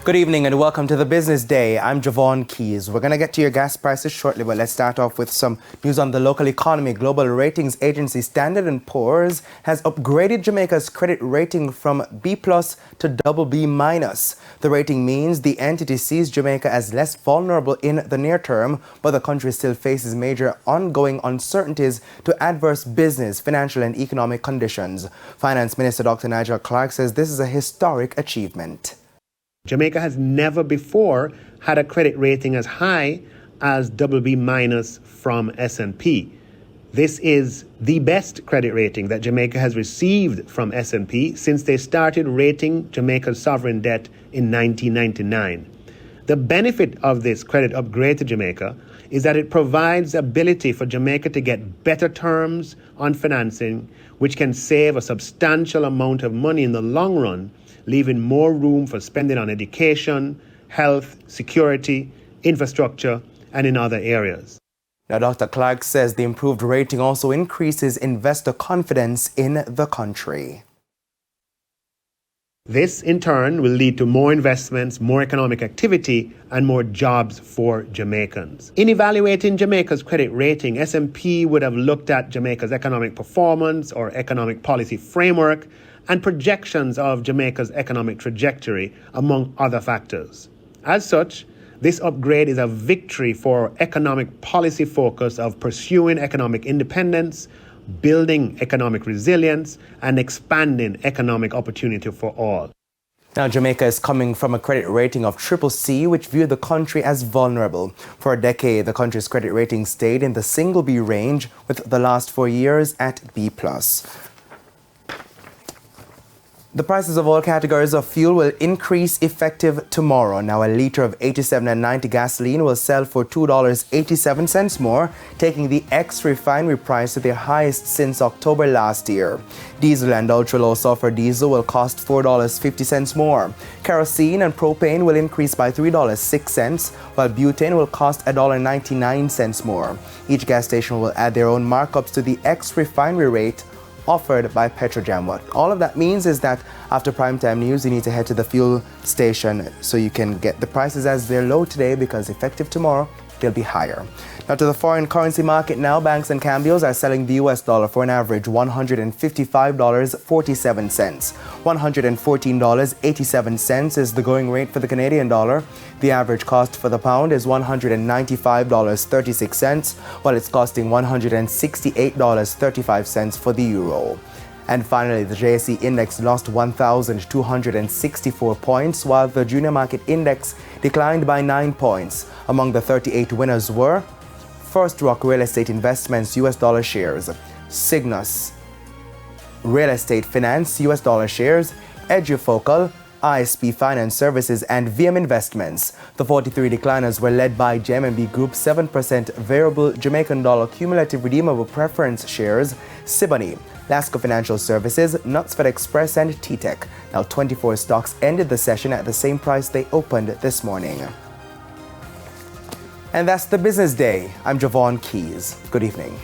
Good evening and welcome to the Business Day. I'm Javon Keys. We're going to get to your gas prices shortly, but let's start off with some news on the local economy. Global ratings agency Standard & Poor's has upgraded Jamaica's credit rating from B+ to BB-. The rating means the entity sees Jamaica as less vulnerable in the near term, but the country still faces major ongoing uncertainties to adverse business, financial and economic conditions. Finance Minister Dr. Nigel Clark says this is a historic achievement. Jamaica has never before had a credit rating as high as BB- from S&P. This is the best credit rating that Jamaica has received from S&P since they started rating Jamaica's sovereign debt in 1999. The benefit of this credit upgrade to Jamaica is that it provides ability for Jamaica to get better terms on financing, which can save a substantial amount of money in the long run, leaving more room for spending on education, health, security, infrastructure, and in other areas. Now, Dr. Clark says the improved rating also increases investor confidence in the country. This, in turn, will lead to more investments, more economic activity, and more jobs for Jamaicans. In evaluating Jamaica's credit rating, S&P would have looked at Jamaica's economic performance or economic policy framework and projections of Jamaica's economic trajectory, among other factors. As such, this upgrade is a victory for economic policy focus of pursuing economic independence, building economic resilience, and expanding economic opportunity for all. Now, Jamaica is coming from a credit rating of CCC, which viewed the country as vulnerable. For a decade, the country's credit rating stayed in the single B range, with the last 4 years at B+. The prices of all categories of fuel will increase effective tomorrow. Now, a litre of 87 and 90 gasoline will sell for $2.87 more, taking the ex-refinery price to their highest since October last year. Diesel and ultra-low sulfur diesel will cost $4.50 more. Kerosene and propane will increase by $3.06, while butane will cost $1.99 more. Each gas station will add their own markups to the ex-refinery rate offered by Petrojam. What all of that means is that after primetime news, you need to head to the fuel station so you can get the prices as they're low today, because effective tomorrow, they'll be higher. Now to the foreign currency market now. Banks and cambios are selling the US dollar for an average $155.47. $114.87 is the going rate for the Canadian dollar. The average cost for the pound is $195.36, while it's costing $168.35 for the euro. And finally, the JSE index lost 1,264 points, while the junior market index declined by 9 points. Among the 38 winners were First Rock Real Estate Investments US dollar shares, Cygnus Real Estate Finance US dollar shares, Edufocal, ISP Finance Services, and VM Investments. The 43 decliners were led by JMB Group 7% variable Jamaican dollar cumulative redeemable preference shares, Siboney, Lasco Financial Services, Knutsford Express, and T-Tech. Now 24 stocks ended the session at the same price they opened this morning. And that's the Business Day. I'm Javon Keys. Good evening.